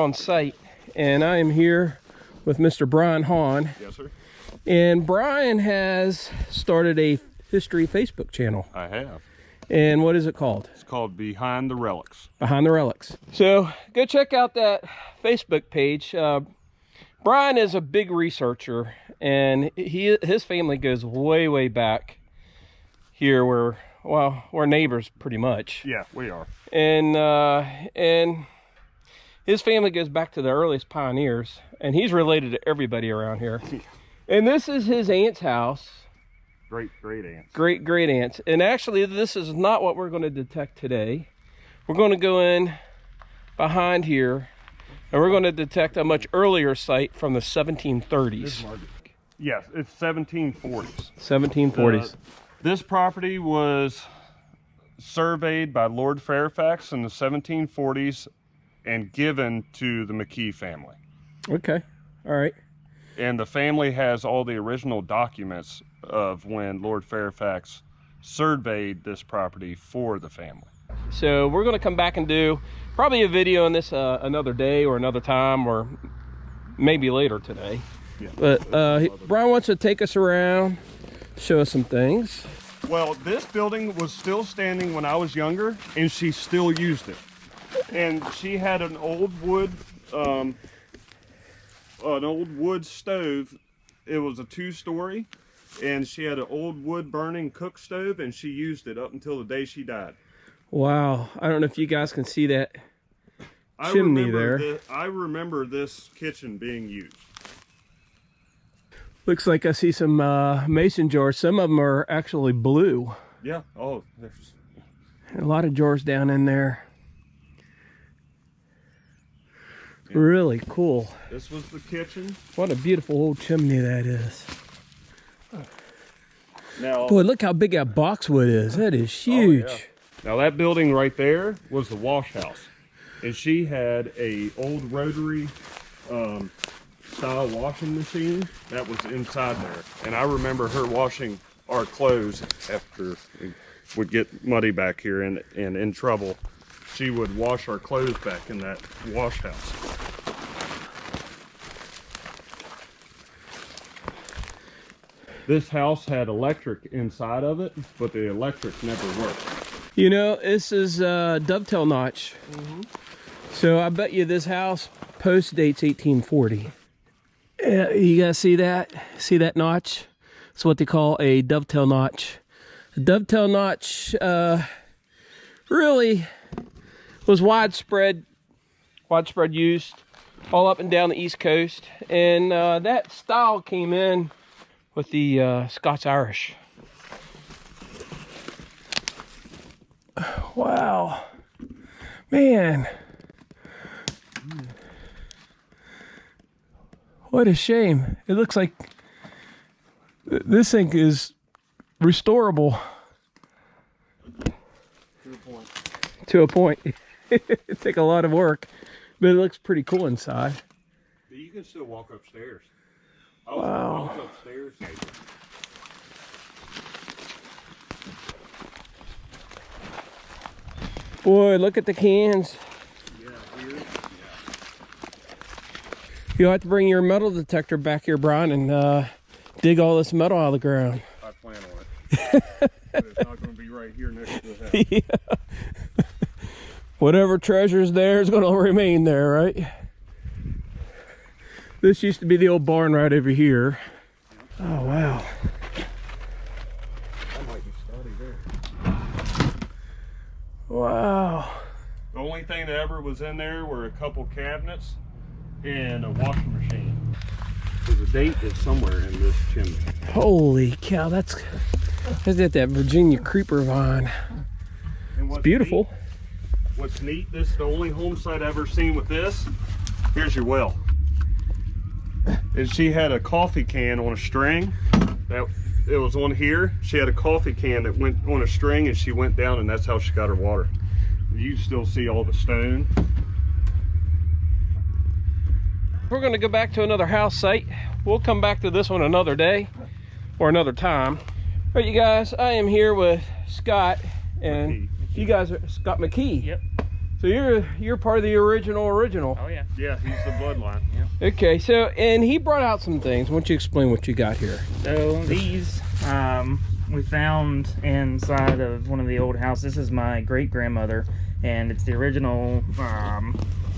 on site, and I am here with Mr. Brian Hahn. Yes, sir. And Brian has started a history Facebook channel. I have. And what is it called? It's called Behind the Relics. Behind the Relics. So go check out that Facebook page. Brian is a big researcher, and his family goes way back here, where, well, we're neighbors pretty much. Yeah, we are. And his family goes back to the earliest pioneers, and he's related to everybody around here. And this is his aunt's house. Great aunts. Great aunts. And actually, this is not what we're going to detect today. We're going to go in behind here, and we're going to detect a much earlier site from the 1730s. Yes, it's 1740s. 1740s. This property was surveyed by Lord Fairfax in the 1740s and given to the McKee family. Okay, all right. And the family has all the original documents of when Lord Fairfax surveyed this property for the family. So we're going to come back and do probably a video on this another day or another time, or maybe later today. Yeah. But Brian wants to take us around, show us some things. Well, this building was still standing when I was younger, and she still used it. And she had an old wood stove. It was a 2-story, and she had an old wood burning cook stove, and she used it up until the day she died. Wow, I don't know if you guys can see that chimney there. I remember this kitchen being used. Looks like I see some mason jars. Some of them are actually blue. Yeah. Oh, there's a lot of jars down in there. Yeah. Really cool. This was the kitchen. What a beautiful old chimney that is. Now, boy, look how big that boxwood is. That is huge. Oh, yeah. Now that building right there was the wash house, and she had a old rotary style washing machine that was inside there. And I remember her washing our clothes after we would get muddy back here and in trouble. She would wash our clothes back in that wash house. This house had electric inside of it, but the electric never worked. You know, this is dovetail notch. Mm-hmm. So I bet you this house post dates 1840. You guys see that? See that notch? It's what they call a dovetail notch. A dovetail notch really was widespread used all up and down the East Coast, and that style came in with the Scots-Irish. Wow, man. What a shame. It looks like this thing is restorable. To a point. It'd take a lot of work, but it looks pretty cool inside. But you can still walk upstairs. Wow. I was upstairs. Boy, look at the cans. Yeah, here. Yeah. You'll have to bring your metal detector back here, Brian, and dig all this metal out of the ground. I plan on it. But it's not going to be right here next to the house. Yeah. Whatever treasure's there is going to remain there, right? This used to be the old barn right over here. Oh, wow. I might be starting there. Wow. The only thing that ever was in there were a couple cabinets and a washing machine. There's a date that's somewhere in this chimney. Holy cow, that's that Virginia creeper vine. It's beautiful. What's neat, this is the only home site I've ever seen with this. Here's your well. And she had a coffee can on a string. It was on here. She had a coffee can that went on a string, and she went down, and that's how she got her water. You still see all the stone. We're going to go back to another house site. We'll come back to this one another day or another time. All right, you guys, I am here with Scott, and McKee. you guys are Scott McKee. Yep. So you're part of the original. Oh yeah. Yeah, he's the bloodline. Yeah. Okay, so and he brought out some things. Why don't you explain what you got here? So these we found inside of one of the old houses. This is my great grandmother, and it's the original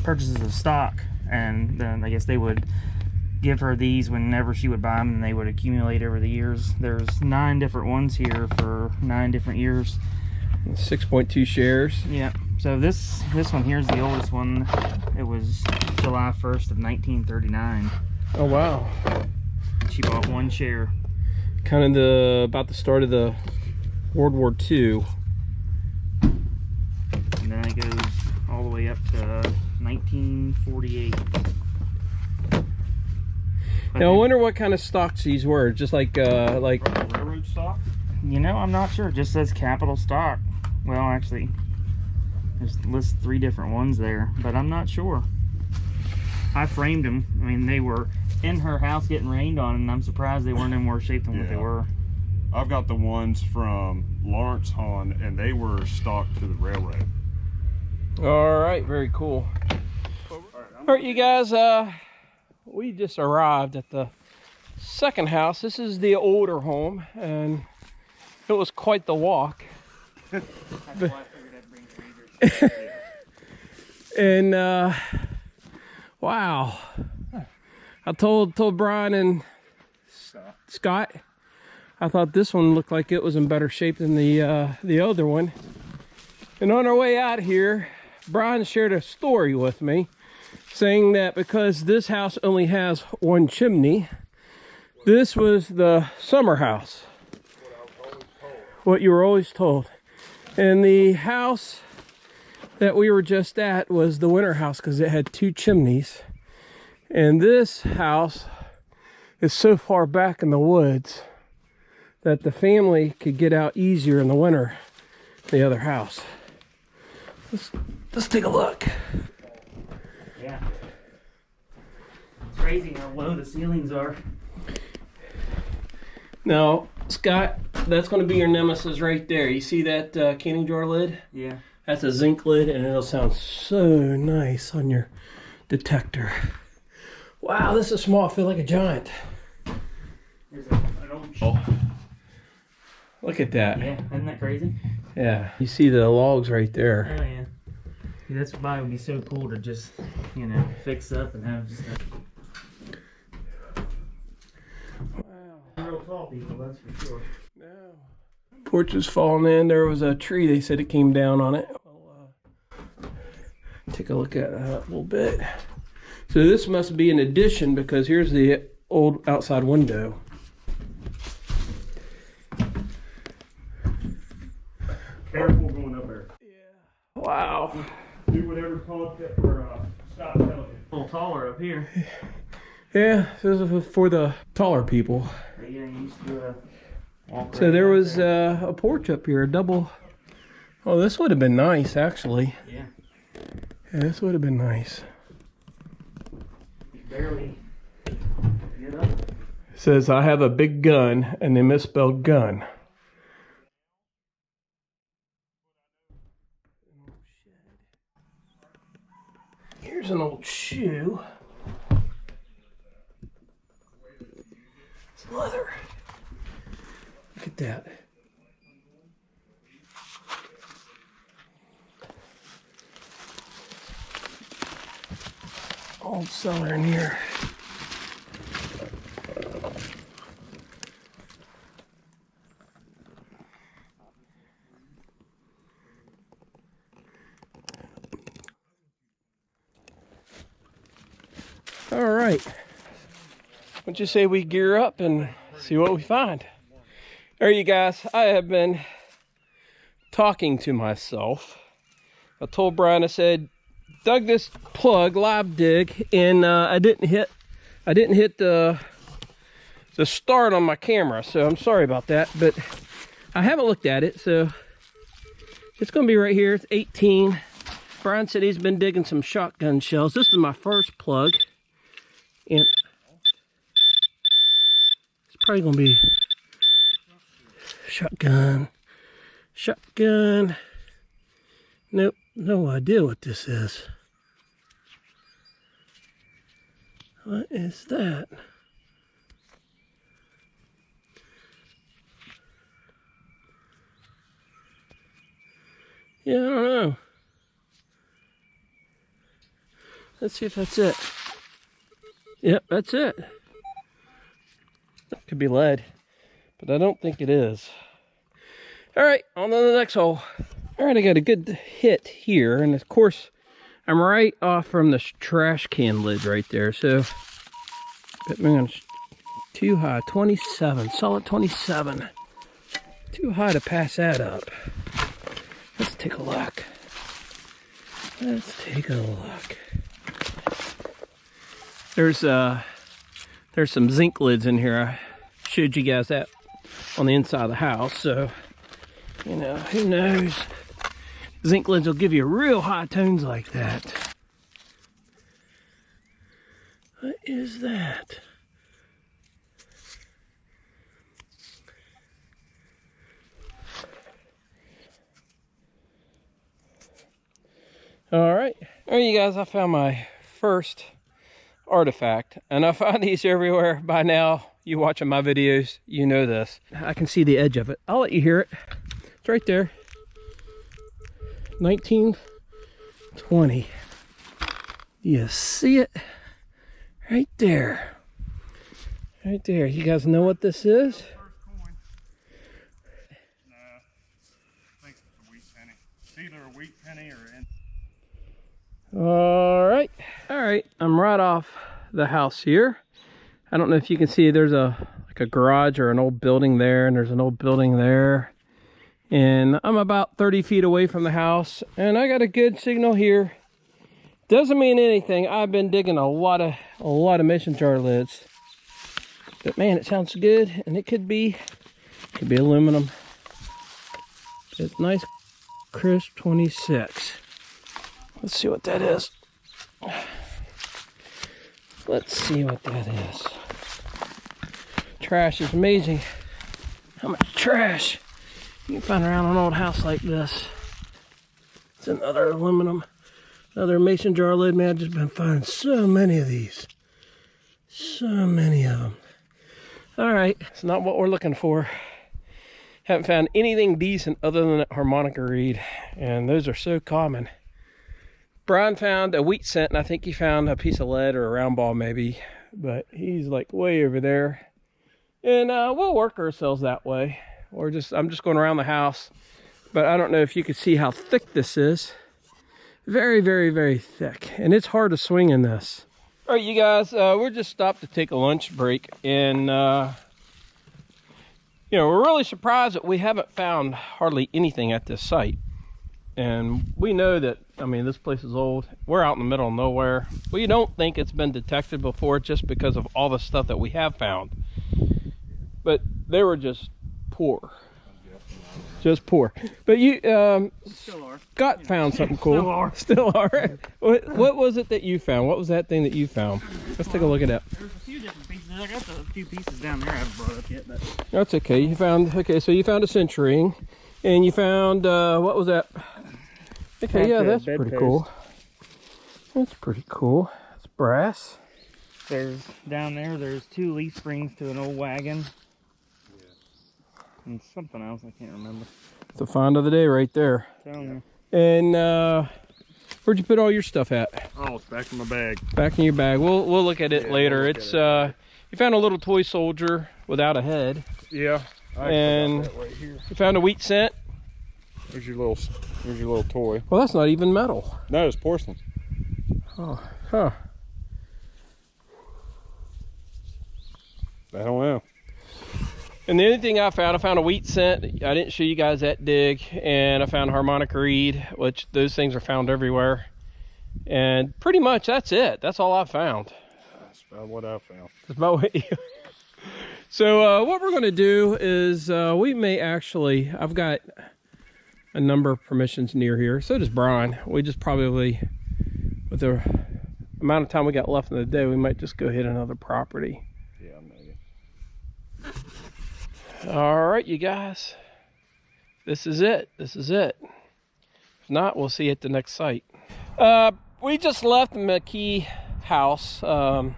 purchases of stock. And then I guess they would give her these whenever she would buy them, and they would accumulate over the years. There's 9 different ones here for 9 different years. 6.2 shares. Yeah. So this one here is the oldest one. It was July 1st of 1939. Oh wow. She bought 1 share. Kind of about the start of the World War II. And then it goes all the way up to 1948. Now I wonder what kind of stocks these were. Just like Railroad stock? You know, I'm not sure. It just says capital stock. Well, actually, there's lists 3 different ones there, but I'm not sure. I framed them. I mean, they were in her house getting rained on, and I'm surprised they weren't in worse shape than what they were. I've got the ones from Lawrence Hahn, and they were stocked to the railroad. All right, very cool. All right, you guys, we just arrived at the second house. This is the older home, and it was quite the walk. That's why I figured I'd bring freezers. And wow, I told Brian and Scott, I thought this one looked like it was in better shape than the other one. And on our way out here, Brian shared a story with me, saying that because this house only has 1 chimney, this was the summer house. What you were always told. And the house that we were just at was the winter house because it had 2 chimneys. And this house is so far back in the woods that the family could get out easier in the winter than the other house. Let's take a look. Yeah. It's crazy how low the ceilings are. Now, Scott, that's going to be your nemesis right there. You see that canning jar lid? Yeah. That's a zinc lid, and it'll sound so nice on your detector. Wow, this is small. I feel like a giant. There's an old Look at that. Yeah, isn't that crazy? Yeah, you see the logs right there. Oh yeah. See, that's why it would be so cool to just, you know, fix up and have just a... Real tall people, that's for sure. No. Porch is falling in. There was a tree. They said it came down on it. I'll take a look at that a little bit. So this must be an addition because here's the old outside window. Careful going up there. Yeah. Wow. Do whatever Scott tells you. A little taller up here. Yeah, this is for the taller people. But yeah, you used to walk So right there up was there. a porch up here, a double. Oh, this would have been nice, actually. Yeah. Yeah, this would have been nice. You barely get up. It says, I have a big gun, and they misspelled gun. Here's an old shoe. It's leather. Look at that. Old cellar in here. All right. Why don't you say we gear up and see what we find? All right, you guys, I have been talking to myself. I told Brian, I said, dug this plug, live dig, and I didn't hit the start on my camera, so I'm sorry about that, but I haven't looked at it, so it's gonna be right here. It's 18. Brian said he's been digging some shotgun shells. This is my first plug, and it's probably gonna be shotgun. Nope. No idea what this is. What is that? Yeah, I don't know. Let's see if that's it. Yep, that's it. Could be lead, but I don't think it is. All right, on to the next hole. All right, I got a good hit here, and of course, I'm right off from the trash can lid right there. So, man, too high, 27, solid 27. Too high to pass that up. Let's take a look. Let's take a look. There's some zinc lids in here. I showed you guys that on the inside of the house. So, you know, who knows? Zinc lids will give you real high tones like that. What is that? All right, you guys, I found my first artifact, and I find these everywhere by now. You watching my videos, you know this. I can see the edge of it. I'll let you hear it. It's right there. 1920. You see it? Right there. Right there. You guys know what this is? First coin. No, I think it's a wheat penny. It's either a wheat penny or an. All right, I'm right off the house here. I don't know if you can see, there's like a garage or an old building there, and there's an old building there, and I'm about 30 feet away from the house, and I got a good signal here. Doesn't mean anything. I've been digging a lot of mason jar lids, but man, it sounds good, and it could be aluminum. It's nice crisp 26. Let's see what that is. Let's see what that is. Trash is amazing. How much trash you can find around an old house like this. It's another aluminum, another mason jar lid. Man, I've just been finding so many of these. So many of them. All right, it's not what we're looking for. Haven't found anything decent other than that harmonica reed, and those are so common. Brian found a wheat cent, and I think he found a piece of lead or a round ball maybe, but he's like way over there. And we'll work ourselves that way. I'm just going around the house, but I don't know if you can see how thick this is. Very, very, very thick, and it's hard to swing in this. All right, you guys, we're just stopped to take a lunch break, and you know, we're really surprised that we haven't found hardly anything at this site. And we know that, I mean, this place is old. We're out in the middle of nowhere. We don't think it's been detected before just because of all the stuff that we have found. But they were just poor. Just poor. But you, Still are. Scott found something cool. Still are. What was it that you found? What was that thing that you found? Let's take a look at that. There's a few different pieces. I got a few pieces down there I haven't brought up yet, but That's okay. You found, okay, so you found a cinch ring, and you found, what was that? Okay, yeah, that's pretty cool. That's pretty cool. It's brass. there's down there's 2 leaf springs to an old wagon. And something else I can't remember. It's the find of the day right there. Telling you. And where'd you put all your stuff at? Oh, it's back in my bag. Back in your bag. We'll look at it later. It's you found a little toy soldier without a head. Yeah. And that right here. you found a wheat cent. There's your little toy. Well, that's not even metal. No, it's porcelain. Oh, huh. I don't know. And the only thing I found a wheat cent. I didn't show you guys that dig. And I found a harmonica reed, which those things are found everywhere. And pretty much that's it. That's all I found. That's about what I found. That's about what you... So what we're going to do is we may actually... I've got a number of permissions near here. So does Brian. We just probably, with the amount of time we got left in the day, we might just go hit another property. Yeah, maybe. All right, you guys. This is it. This is it. If not, we'll see you at the next site. We just left the McKee house, and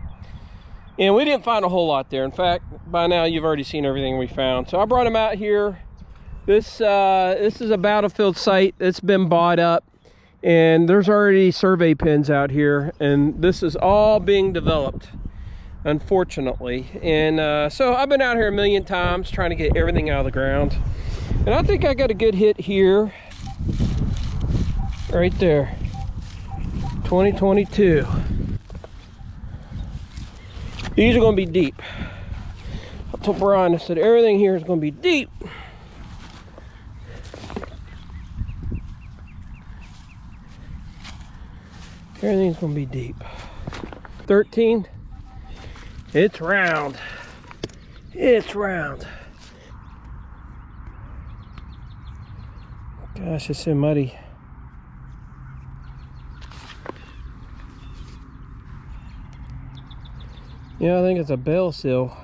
we didn't find a whole lot there. In fact, by now you've already seen everything we found. So I brought him out here. This is a battlefield site that's been bought up, and there's already survey pins out here, and this is all being developed, unfortunately. And so I've been out here a million times trying to get everything out of the ground, and I think I got a good hit here, right there. 2022. These are going to be deep. I told Brian, I said everything here is going to be deep. Everything's going to be deep. 13. It's round. It's round. Gosh, it's so muddy. Yeah, I think it's a bale seal.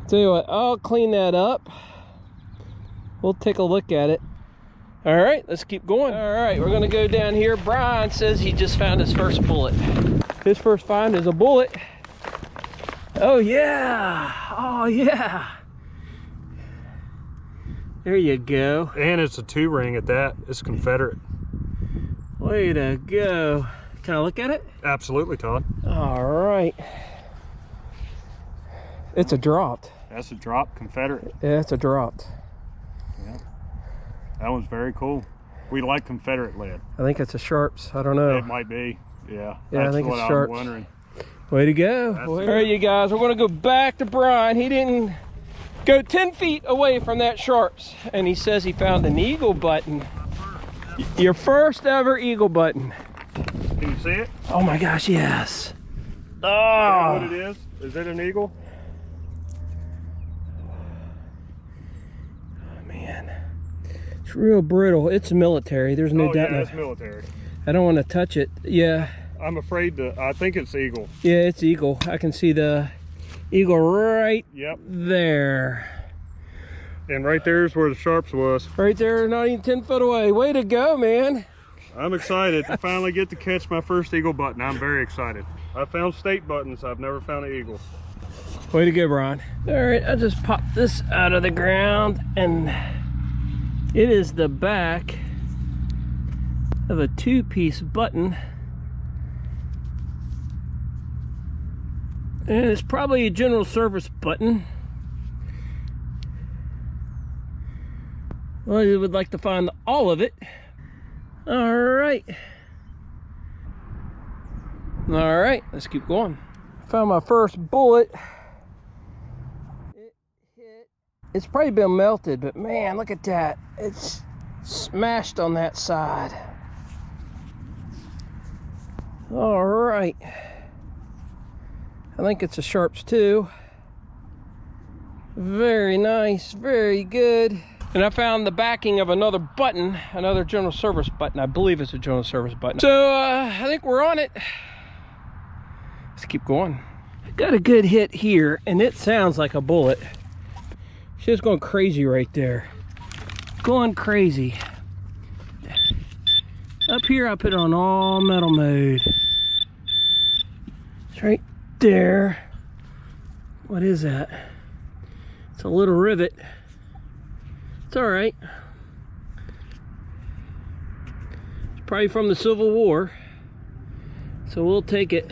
Tell you what, I'll clean that up. We'll take a look at it. All right, let's keep going. All right, we're gonna go down here. Brian says he just found his first bullet. His first find is a bullet. Oh yeah, oh yeah. There you go. And it's a 2-ring at that. It's Confederate. Way to go. Can I look at it? Absolutely, Todd. All right. It's a dropped. That's a drop Confederate. Yeah, it's a dropped. Yeah. That one's very cool. We like Confederate lead. I think it's a Sharps. I don't know. It might be. Yeah. Yeah, That's I think what it's I'm Sharps. wondering. Way to go. All right, you guys, we're going to go back to Brian. He didn't go 10 feet away from that Sharps, and he says he found an eagle button. Your first ever eagle button. Can you see it? Oh my gosh, yes. Is that what it is? Is it an eagle? Oh man, it's real brittle. It's military. There's no doubt. Yeah, it's military. I don't want to touch it. Yeah. I'm afraid to. I think it's eagle. Yeah, it's eagle. I can see the eagle right Yep. there. And right there's where the Sharps was. Right there, not even 10 foot away. Way to go, man. I'm excited to finally get to catch my first eagle button. I'm very excited. I found state buttons. I've never found an eagle. Way to go, Brian. All right, I just popped this out of the ground, and it is the back of a 2-piece button. And it's probably a general service button. Well, you would like to find all of it. All right. All right, let's keep going. Found my first bullet. It hit. It's probably been melted, but man, look at that. It's smashed on that side. All right. I think it's a Sharps too. Very nice, very good. And I found the backing of another button, another general service button. I believe it's a general service button. So I think we're on it. Let's keep going. I got a good hit here, and it sounds like a bullet. She's going crazy right there. Going crazy. Up here, I put it on all metal mode. It's right there. What is that? It's a little rivet. It's all right. It's probably from the Civil War, so we'll take it.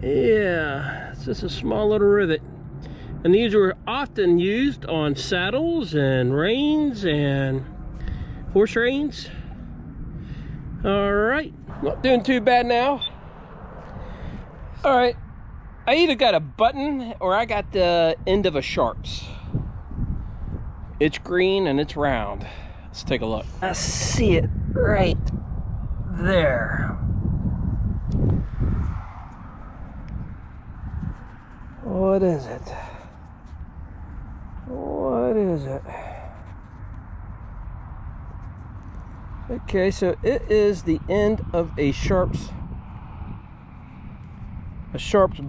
Yeah, it's just a small little rivet. And these were often used on saddles and reins and horse reins. All right, not doing too bad now. All right, I either got a button or I got the end of a Sharps. It's green and it's round. Let's take a look. I see it right there. What is it? What is it? Okay, so it is the end of a Sharp's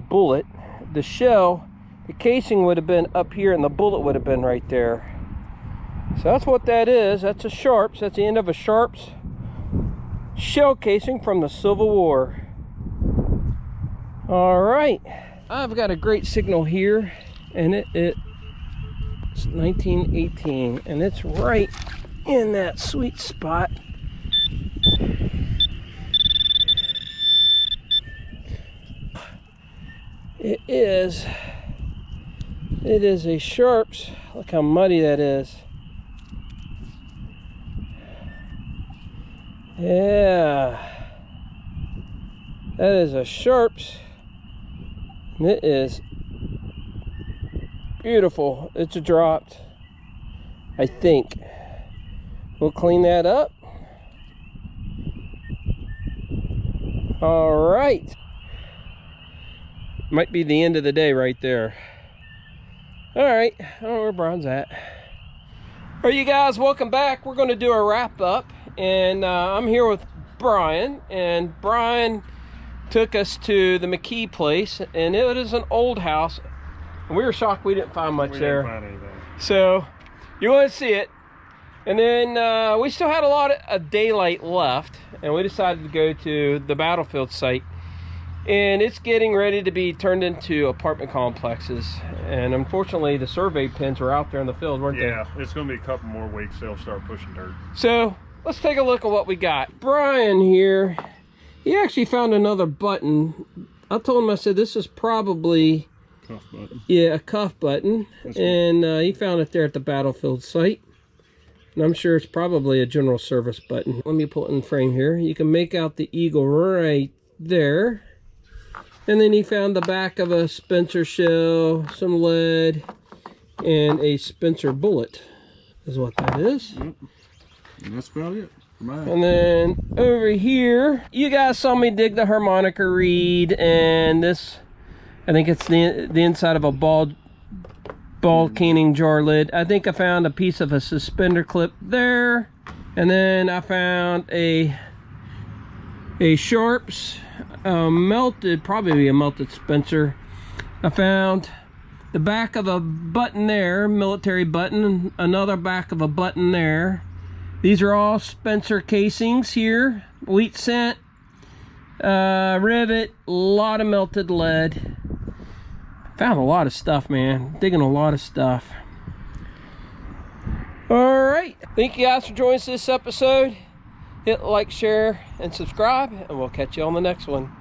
bullet. The shell, the casing would have been up here and the bullet would have been right there. So that's what that is. That's a Sharp's. That's the end of a Sharp's shell casing from the Civil War. All right, I've got a great signal here, and it's 1918, and it's right in that sweet spot. It is a Sharp's. Look how muddy that is. Yeah, that is a Sharp's, and it is beautiful. It's dropped, I think. We'll clean that up. All right. Might be the end of the day right there. All right, I don't know where Brian's at. All right, you guys, welcome back. We're going to do a wrap up, and I'm here with Brian, and Brian took us to the McKee place, and it is an old house, and we were shocked we didn't find much there. We didn't find anything. So you want to see it, and then we still had a lot of daylight left, and we decided to go to the battlefield site. And it's getting ready to be turned into apartment complexes. And unfortunately, the survey pins were out there in the field, weren't they? Yeah, it's going to be a couple more weeks. They'll start pushing dirt. So let's take a look at what we got. Brian here, he actually found another button. I told him, I said, this is probably Cuff button. Yeah, a cuff button. And he found it there at the battlefield site. And I'm sure it's probably a general service button. Let me pull it in frame here. You can make out the eagle right there. And then he found the back of a Spencer shell, some lead, and a Spencer bullet is what that is. Yep. And that's about it. Bye. And then over here, you guys saw me dig the harmonica reed, and this, I think it's the inside of a ball canning jar lid. I think I found a piece of a suspender clip there. And then I found a Sharp's melted, probably a melted Spencer. I found the back of a button there, military button, another back of a button there. These are all Spencer casings here, wheat cent, rivet, a lot of melted lead. Found a lot of stuff, man, digging a lot of stuff. All right, thank you guys for joining us this episode. Hit like, share, and subscribe, and we'll catch you on the next one.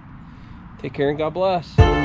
Take care and God bless.